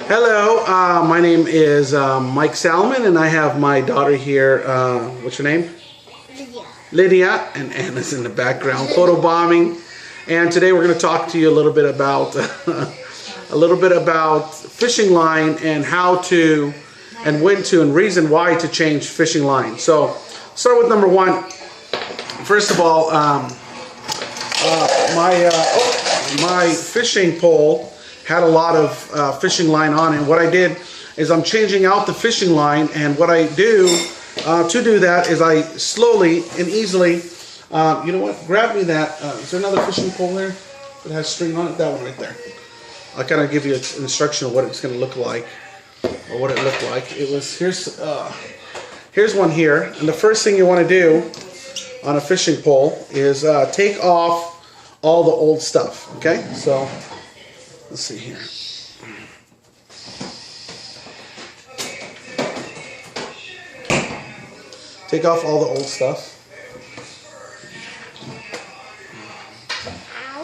Hello, my name is Mike Salmon, and I have my daughter here. What's your name? Lydia. Lydia, and Anna's in the background photobombing. And today we're going to talk to you a little bit about fishing line and how to, and when to, and reason why to change fishing line. So, start with number one. First of all, my fishing pole had a lot of fishing line on it. And what I did is I'm changing out the fishing line, and what I do to do that is I slowly and easily, you know what, grab me that, is there another fishing pole there that has string on it? That one right there. I'll kind of give you an instruction of what it's going to look like, or what it looked like. It was, here's one here, and the first thing you want to do on a fishing pole is take off all the old stuff, okay? So, let's see here. Take off all the old stuff. Ow.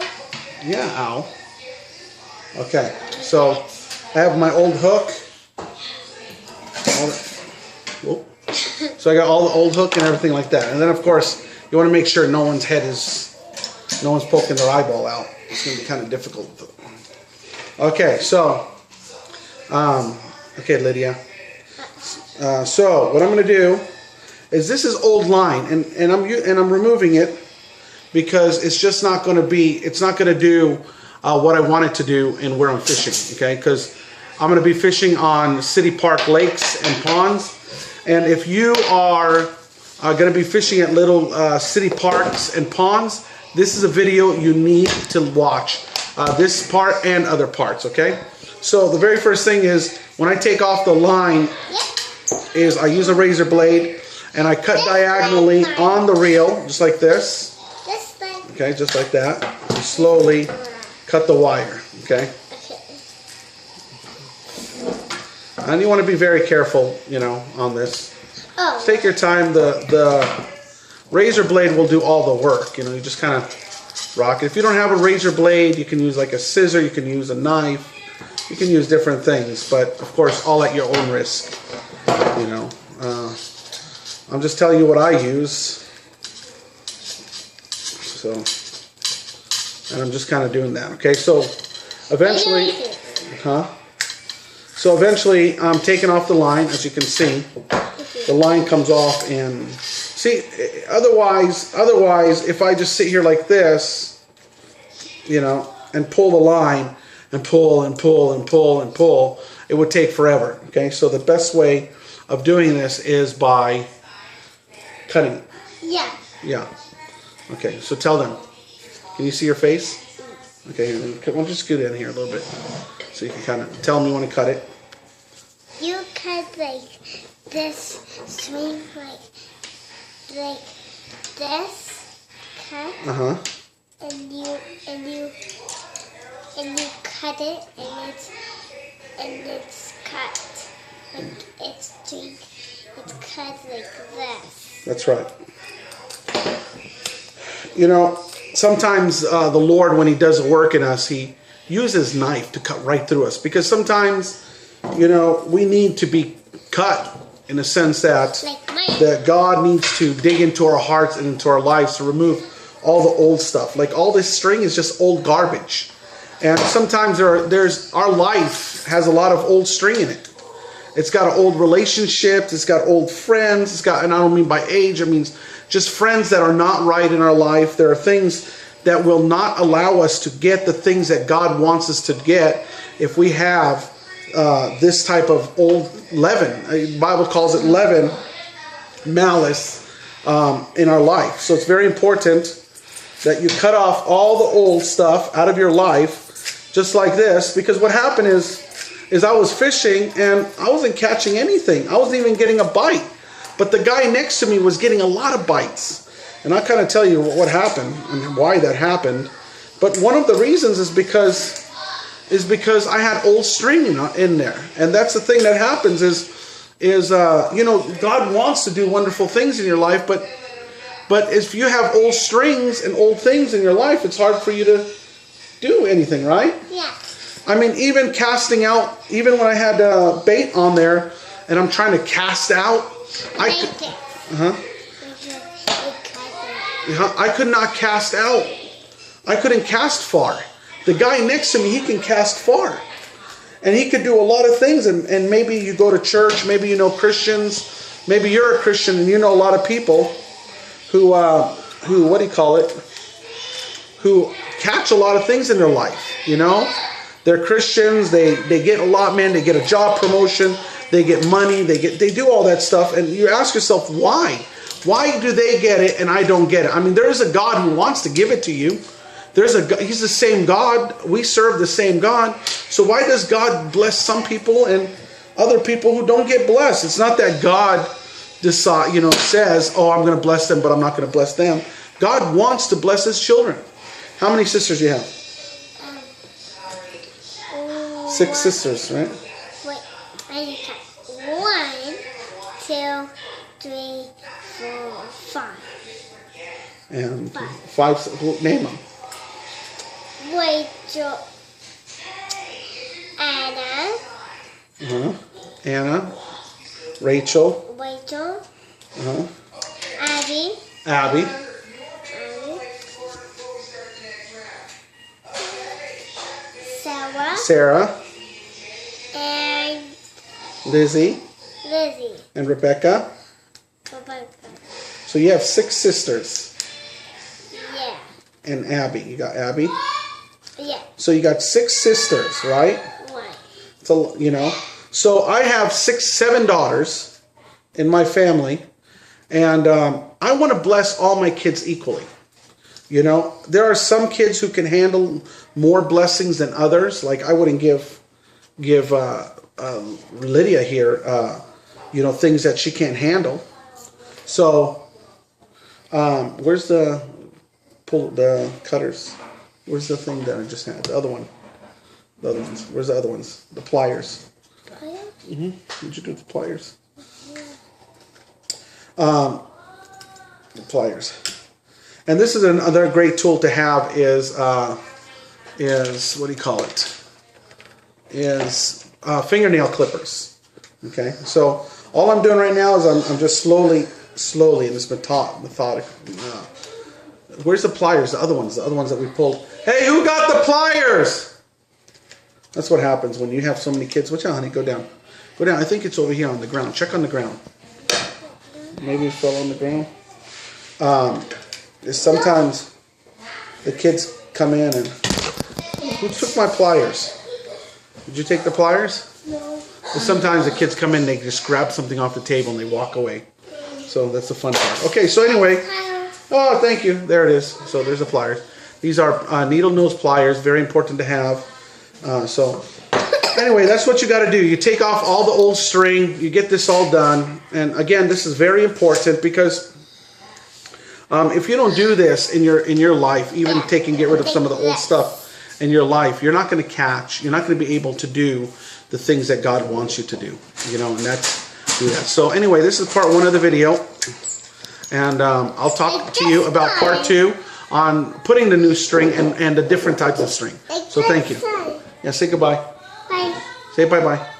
Yeah, ow. Okay, so I have my old hook. Whoop. So I got all the old hook and everything like that. And then of course, you want to make sure no one's poking their eyeball out. It's going to be kind of difficult. Okay, so, okay, Lydia. So what I'm going to do is, this is old line, and I'm removing it because it's just not going to be, it's not going to do what I want it to do in where I'm fishing. Okay, because I'm going to be fishing on city park lakes and ponds, and if you are going to be fishing at little city parks and ponds, this is a video you need to watch. This part and other parts, okay? So the very first thing is, when I take off the line, is I use a razor blade and I cut diagonally on the reel, just like this. Okay, just like that. And slowly cut the wire, okay? And you want to be very careful, you know, on this. Oh. Just take your time. The razor blade will do all the work, you know, you just kind of rock it. If you don't have a razor blade, you can use like a scissor, you can use a knife, you can use different things, but of course all at your own risk, you know. I'm just telling you what I use. So, and I'm just kind of doing that, okay? So eventually, so eventually I'm taking off the line, as you can see. The line comes off, and see, otherwise, if I just sit here like this, you know, and pull the line, and pull, and pull, and pull, and pull, it would take forever, okay? So the best way of doing this is by cutting it. Yeah. Yeah. Okay, so tell them. Can you see your face? Okay, why don't you scoot in here a little bit, so you can kind of tell them you want to cut it. You cut like this string, like this, cut, and you cut it, and it's cut, like it's cut like this. That's right. You know, sometimes the Lord, when He does a work in us, He uses knife to cut right through us, because sometimes, you know, we need to be cut in a sense that God needs to dig into our hearts and into our lives to remove all the old stuff. Like, all this string is just old garbage. And sometimes our life has a lot of old string in it. It's got an old relationship, it's got old friends, it's got, and I don't mean by age, I mean just friends that are not right in our life. There are things that will not allow us to get the things that God wants us to get if we have this type of old leaven. The Bible calls it leaven, malice, in our life. So it's very important that you cut off all the old stuff out of your life, just like this, because what happened is I was fishing and I wasn't catching anything. I wasn't even getting a bite. But the guy next to me was getting a lot of bites. And I'll kind of tell you what happened and why that happened. But one of the reasons is because I had old string in there. And that's the thing that happens is you know, God wants to do wonderful things in your life, but if you have old strings and old things in your life, it's hard for you to do anything, right? Yeah. I mean, even casting out, even when I had bait on there and I'm trying to cast out, I could not cast out. I couldn't cast far. The guy next to me, he can cast far. And he could do a lot of things. And maybe you go to church, maybe you know Christians, maybe you're a Christian and you know a lot of people who what do you call it? Who catch a lot of things in their life, you know? They're Christians, they get a lot, man, they get a job promotion, they get money, they do all that stuff, and you ask yourself, why? Why do they get it and I don't get it? I mean, there is a God who wants to give it to you. He's the same God. We serve the same God. So why does God bless some people and other people who don't get blessed? It's not that God says, oh, I'm going to bless them, but I'm not going to bless them. God wants to bless his children. How many sisters do you have? 6 sisters, right? Wait, I need to count. 1, 2, 3, 4, 5. And 5. Name them. Rachel, Anna. Anna, Rachel. Abby. Sarah. And Lizzie. And Rebecca. So you have 6 sisters. Yeah. And Abby. You got Abby? Yeah. So you got 6 sisters, right? Right. So, so I have 7 daughters in my family. And I want to bless all my kids equally. There are some kids who can handle more blessings than others. Like I wouldn't give Lydia here, things that she can't handle. So, where's the cutters? Where's the thing that I just had? The other one. The other ones. Where's the other ones? The pliers. Mm-hmm. What'd you do with the pliers? The pliers. And this is another great tool to have is what do you call it? Is fingernail clippers. Okay, so all I'm doing right now is I'm just slowly in this methodic. Where's the pliers? The other ones that we pulled. Hey, who got the pliers? That's what happens when you have so many kids. Watch out, honey. Go down. Go down. I think it's over here on the ground. Check on the ground. Maybe it fell on the ground. Sometimes the kids come in and... Who took my pliers? Did you take the pliers? No. Sometimes the kids come in, they just grab something off the table and they walk away. So that's the fun part. Okay, so anyway... Oh, thank you. There it is. So there's the pliers. These are needle nose pliers. Very important to have. So anyway, that's what you got to do. You take off all the old string. You get this all done. And again, this is very important because if you don't do this in your life, even get rid of some of the old stuff in your life, you're not going to catch. You're not going to be able to do the things that God wants you to do. And do that. So anyway, this is part 1 of the video. And I'll talk to you about part 2 on putting the new string and the different types of string. So thank you. Yeah, say goodbye. Bye. Say bye-bye.